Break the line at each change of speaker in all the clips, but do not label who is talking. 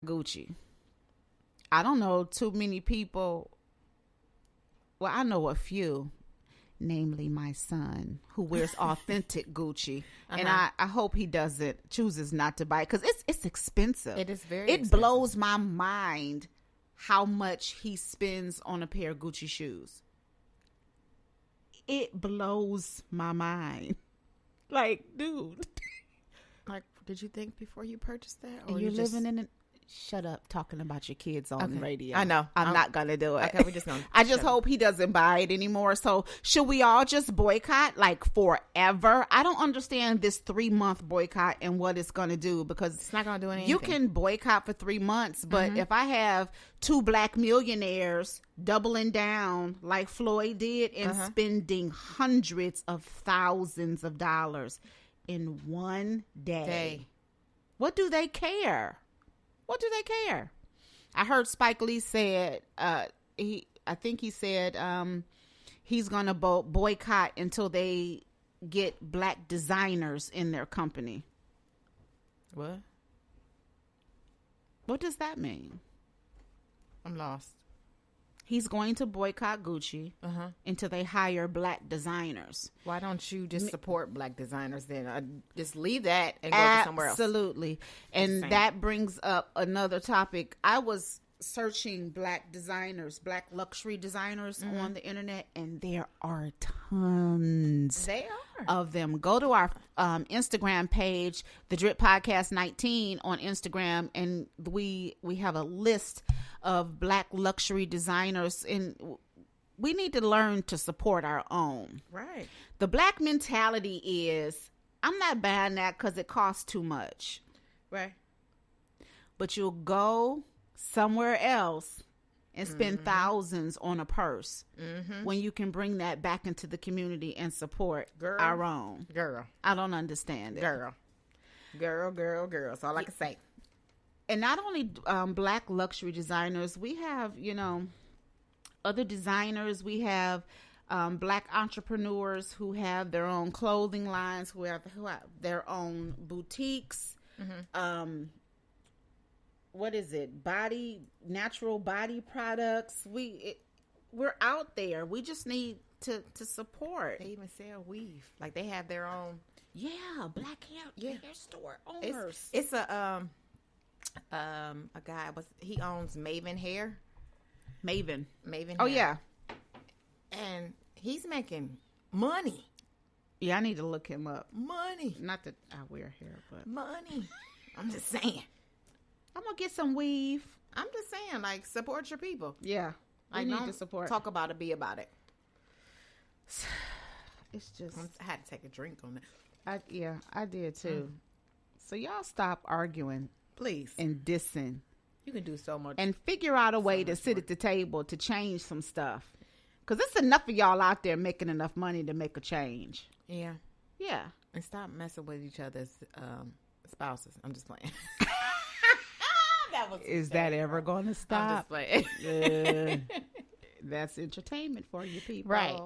Gucci. I don't know too many people. Well, I know a few, namely my son, who wears authentic Gucci. And I hope he chooses not to buy it, because it's expensive.
It is very
It
expensive.
blows my mind how much he spends on a pair of Gucci shoes. It blows my mind. Like, dude.
Like, did you think before you purchased that?
And you're living in an... Shut up talking about your kids on the radio.
I know.
I'm not going to do it.
Okay, we just gonna
I just hope he doesn't buy it anymore. So should we all just boycott like forever? I don't understand this 3-month boycott and what it's going to do, because
It's not going to do anything.
you can boycott for 3 months, but if I have 2 black millionaires doubling down like Floyd did and spending hundreds of thousands of dollars in one day, what do they care? What do they care? I heard Spike Lee said I think he said he's gonna boycott until they get black designers in their company.
What?
What does that mean?
I'm lost.
He's going to boycott Gucci until they hire black designers.
Why don't you just support black designers then? Just leave that and go to somewhere else.
Absolutely. And that brings up another topic. I was searching black designers, black luxury designers on the internet, and there are tons of them. Go to our Instagram page, the Drip Podcast 19 on Instagram, and we have a list of black luxury designers, and we need to learn to support our own.
Right.
The black mentality is, I'm not buying that because it costs too much.
Right.
But you'll go somewhere else and spend thousands on a purse when you can bring that back into the community and support our own.
Girl.
I don't understand it.
Girl. That's all I can say.
And not only black luxury designers, we have, other designers. We have black entrepreneurs who have their own clothing lines, who have their own boutiques. What is it? Natural body products. We're out there. We just need to support.
They even sell weave. Like, they have their own.
Yeah, black hair store owners.
It's a guy, he owns Maven Hair.
Maven
Hair.
Oh yeah.
And he's making money.
Yeah, I need to look him up.
Money.
Not that I wear hair, but
money. I'm just saying.
I'm gonna get some weave.
I'm just saying, like, support your people.
Yeah,
I
need to support.
Talk about it, be about it.
It's just,
I had to take a drink on that.
I did too. So y'all stop arguing,
please,
and dissing.
You can do so much,
and figure out a way to sit at the table to change some stuff. Because it's enough of y'all out there making enough money to make a change.
Yeah. And stop messing with each other's spouses. I'm just playing.
Is that ever going to stop?
I'm just playing.
That's entertainment for you people.
Right.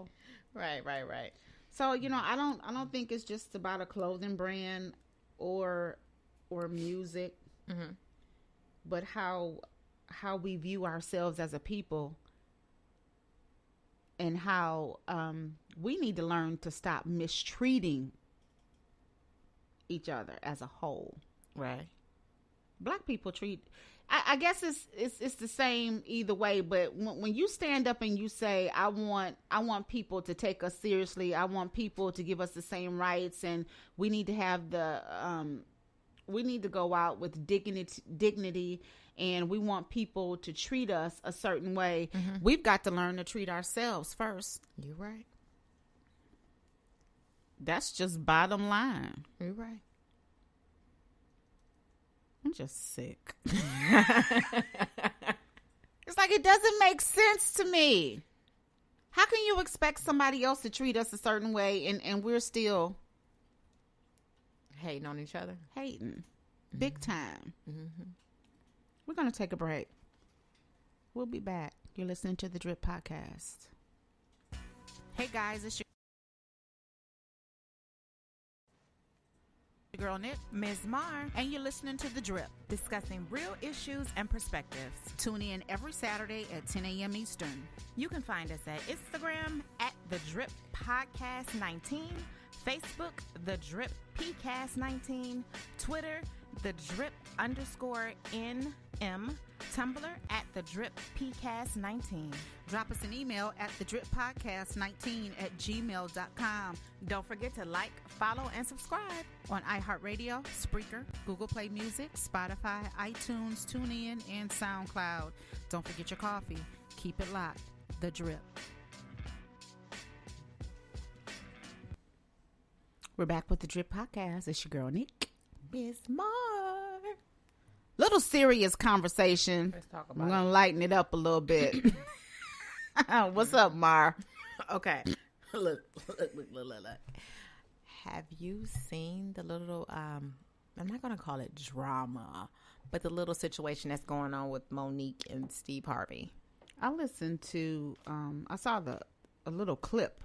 So, I don't think it's just about a clothing brand or music, but how we view ourselves as a people, and how we need to learn to stop mistreating each other as a whole.
Right.
Black people treat, I guess it's the same either way, but when you stand up and you say, I want people to take us seriously, I want people to give us the same rights, and we need to have we need to go out with dignity, and we want people to treat us a certain way. We've got to learn to treat ourselves first.
You're right.
That's just bottom line.
You're right.
I'm just sick. It's like, it doesn't make sense to me. How can you expect somebody else to treat us a certain way and we're still
hating on each other?
Hating. Big time. We're going to take a break. We'll be back. You're listening to the Drip Podcast. Hey guys, it's your girl Nick,
Ms. Mar,
and you're listening to The Drip,
discussing real issues and perspectives.
Tune in every Saturday at 10 a.m. Eastern.
You can find us at Instagram at The Drip Podcast 19, Facebook, The Drip PCast 19, Twitter, The Drip _NM, Tumblr at The Drip PCast 19.
Drop us an email at thedrippodcast19@gmail.com.
Don't forget to like, follow, and subscribe
on iHeartRadio, Spreaker, Google Play Music, Spotify, iTunes, TuneIn, and SoundCloud. Don't forget your coffee. Keep it locked. The Drip. We're back with The Drip Podcast. It's your girl, Nick.
Ms. Mar.
Little serious conversation.
Let's talk about
We're going to lighten it up a little bit. What's up, Mar?
Okay. Look. Have you seen the little, I'm not going to call it drama, but the little situation that's going on with Monique and Steve Harvey?
I listened to, I saw a little clip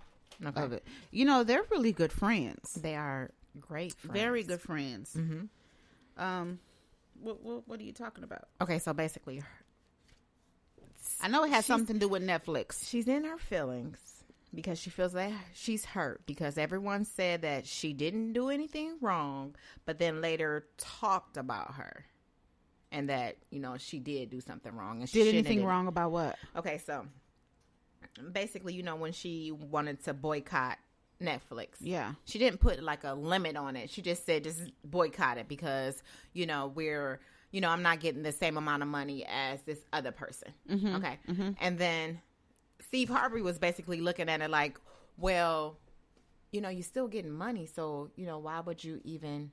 of it. They're really good friends.
They are great friends.
Very good friends.
Mm-hmm.
What are you talking about?
Okay, so basically,
I know it has something to do with Netflix.
She's in her feelings because she feels that she's hurt because everyone said that she didn't do anything wrong, but then later talked about her and that, she did do something wrong. And she
did anything wrong about what?
Okay, so basically, when she wanted to boycott Netflix.
Yeah.
She didn't put like a limit on it. She just said just boycott it because, we're, I'm not getting the same amount of money as this other person.
Mm-hmm.
Okay.
Mm-hmm.
And then Steve Harvey was basically looking at it like, well, you're still getting money. So, why would you even,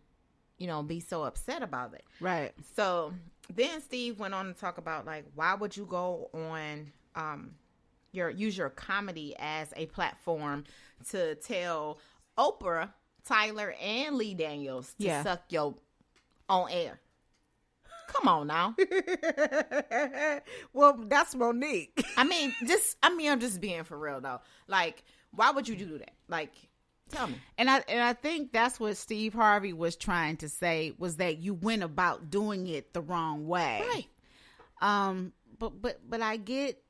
be so upset about it?
Right.
So then Steve went on to talk about like, why would you go on, use your comedy as a platform to tell Oprah, Tyler, and Lee Daniels to suck your on air. Come on now.
Well, that's Monique.
I'm just being for real though. Like, why would you do that? Like, tell me.
And I think that's what Steve Harvey was trying to say was that you went about doing it the wrong way.
Right.
But I get.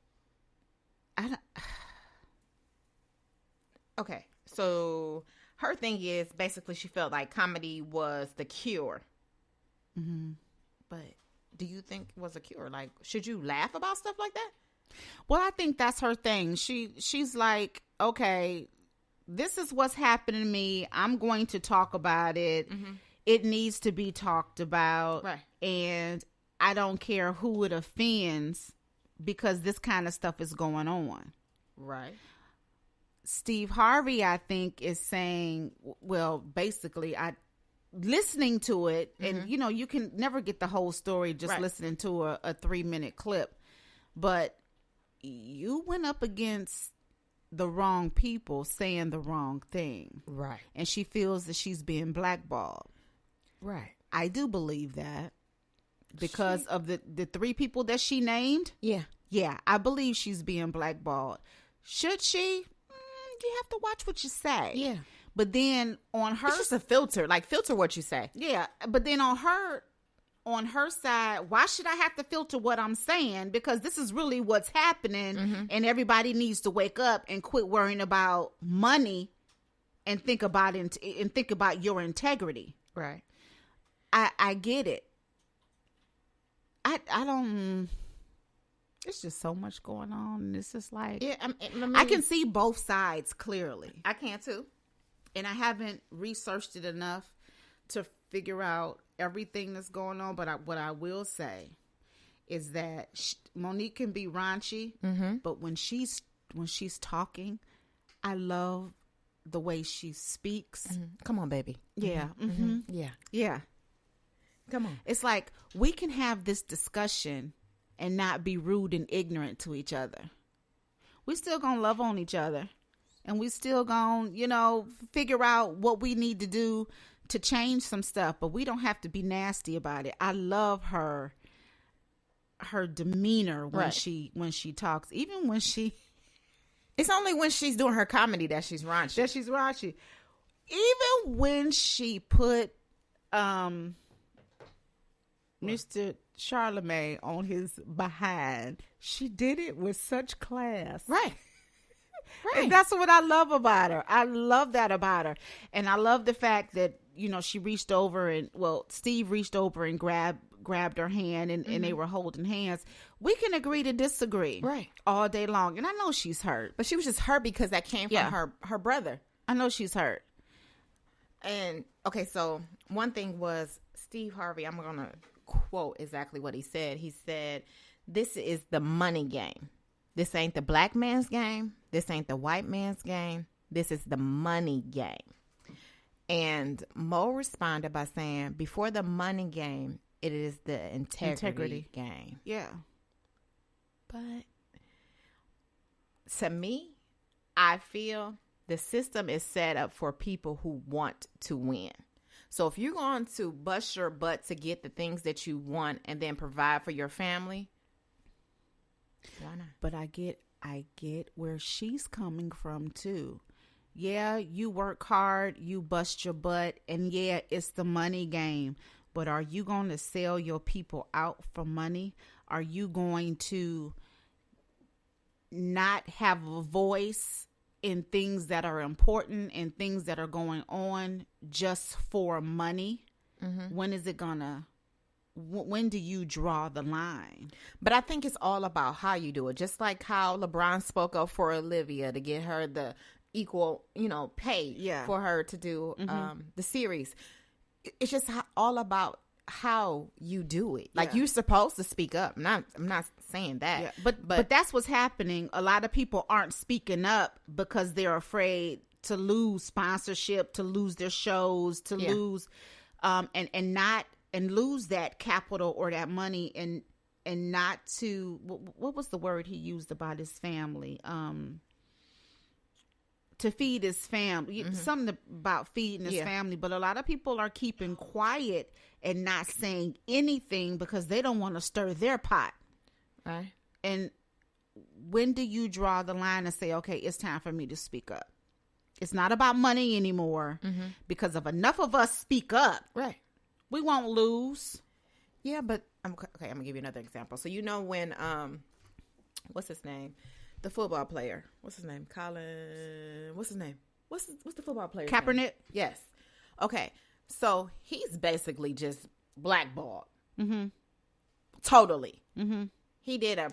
Okay, so her thing is basically she felt like comedy was the cure.
Mm-hmm.
But do you think it was a cure? Like, should you laugh about stuff like that?
Well, I think that's her thing. She's like, okay, this is what's happening to me. I'm going to talk about it.
Mm-hmm.
It needs to be talked about.
Right.
And I don't care who it offends because this kind of stuff is going on.
Right.
Steve Harvey, I think, is saying, well, basically, listening to it, and you can never get the whole story just listening to a 3-minute clip, but you went up against the wrong people saying the wrong thing.
Right.
And she feels that she's being blackballed.
Right.
I do believe that because of the 3 people that she named.
Yeah.
Yeah, I believe she's being blackballed. Should she? You have to watch what you say.
Yeah.
But then on her...
It's just a filter. Like, filter what you say.
Yeah. But then on her side, why should I have to filter what I'm saying? Because this is really what's happening. And everybody needs to wake up and quit worrying about money and think about it and think about your integrity.
Right.
I get it. I don't... It's just so much going on. And it's just like...
Yeah,
I can see both sides clearly.
I can too.
And I haven't researched it enough to figure out everything that's going on. But what I will say is that Monique can be raunchy, but when she's talking, I love the way she speaks.
Come on, baby.
Yeah.
Yeah.
Yeah.
Come on.
It's like we can have this discussion and not be rude and ignorant to each other. We still gonna love on each other. And we still gonna, figure out what we need to do to change some stuff. But we don't have to be nasty about it. I love her demeanor when she talks. Even when she...
It's only when she's doing her comedy that she's raunchy.
Even when she put Mr. Charlemagne on his behind, she did it with such class.
Right.
And that's what I love about her. I love that about her. And I love the fact that, she reached over and, Steve reached over and grabbed her hand and they were holding hands. We can agree to disagree.
Right.
All day long. And I know she's hurt.
But she was just hurt because that came from her brother.
I know she's hurt.
And, okay, so one thing was Steve Harvey, I'm going to quote exactly what he said. He said, "This is the money game. This ain't the black man's game. This ain't the white man's game. This is the money game." And Mo responded by saying, "Before the money game, it is the integrity game."
Yeah.
But to me, I feel the system is set up for people who want to win. So if you're going to bust your butt to get the things that you want and then provide for your family, why not?
But I get where she's coming from too. Yeah, you work hard, you bust your butt, and yeah, it's the money game. But are you going to sell your people out for money? Are you going to not have a voice in things that are important and things that are going on just for money? Mm-hmm. When do you draw the line?
But I think it's all about how you do it. Just like how LeBron spoke up for Olivia to get her the equal, pay for her to do the series. It's just all about how you do it. Like, you're supposed to speak up. I'm not saying that.
Yeah. But that's what's happening. A lot of people aren't speaking up because they're afraid to lose sponsorship, to lose their shows, to lose and lose that capital or that money and not to, what was the word he used about his family? To feed his family, something about feeding his family. But a lot of people are keeping quiet and not saying anything because they don't want to stir their pot.
Right.
And when do you draw the line and say, okay, it's time for me to speak up? It's not about money anymore because if enough of us speak up,
right,
we won't lose.
Yeah, but I'm going to give you another example. So when what's his name? The football player. What's his name? Colin. What's his name? What's the football player?
Kaepernick?
Name? Yes. Okay. So he's basically just blackballed. Mm-hmm. Totally. Mm-hmm. He did a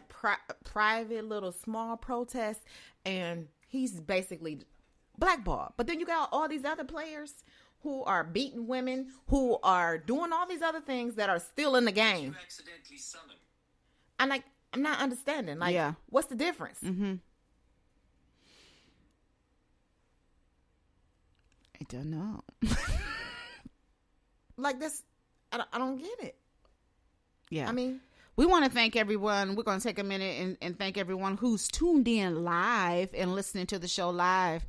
private little small protest and he's basically blackballed. But then you got all these other players who are beating women, who are doing all these other things that are still in the game. You accidentally summon. I'm not understanding. What's the difference?
Mm-hmm. I don't know.
This, I don't get it.
Yeah.
I mean,
we want to thank everyone. We're going to take a minute and thank everyone who's tuned in live and listening to the show live.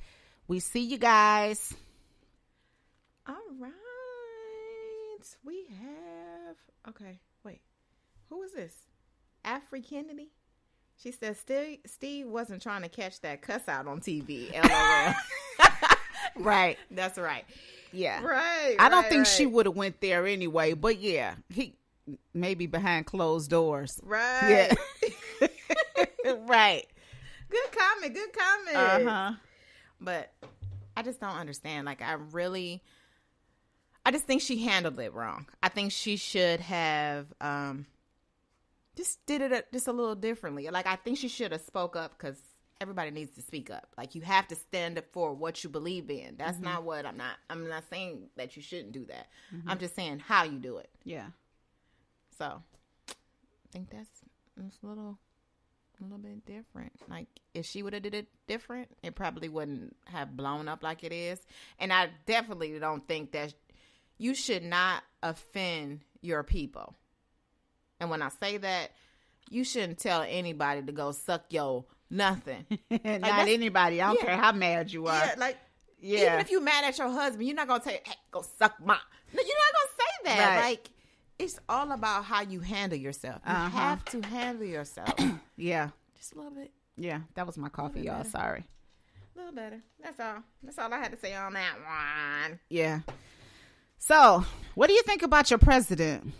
We see you guys.
All right. We have, okay, wait. Who is this? Afri Kennedy. She says Steve wasn't trying to catch that cuss out on TV. LOL.
Right.
That's right.
Yeah.
Right.
I don't think she would have went there anyway, but yeah, he maybe behind closed doors.
Right.
Yeah. Right.
Good comment. Good comment.
Uh-huh.
But I just don't understand. I just think she handled it wrong. I think she should have just did it just a little differently. I think she should have spoke up because everybody needs to speak up. You have to stand up for what you believe in. That's not what I'm not saying that you shouldn't do that. Mm-hmm. I'm just saying how you do it.
Yeah.
So I think that's a little bit different. If she would have did it different, it probably wouldn't have blown up like it is. And I definitely don't think that you should not offend your people. And when I say that, you shouldn't tell anybody to go suck your nothing.
Not anybody. I don't care how mad you are.
Yeah, even if you're mad at your husband, you're not going to say, hey, go suck my. You're not going to say that.
Right.
It's all about how you handle yourself. You have to handle yourself.
Yeah.
Just a little bit.
Yeah, that was my coffee, y'all.
Better.
Sorry.
A little better. That's all. That's all I had to say on that one.
Yeah. So, what do you think about your president?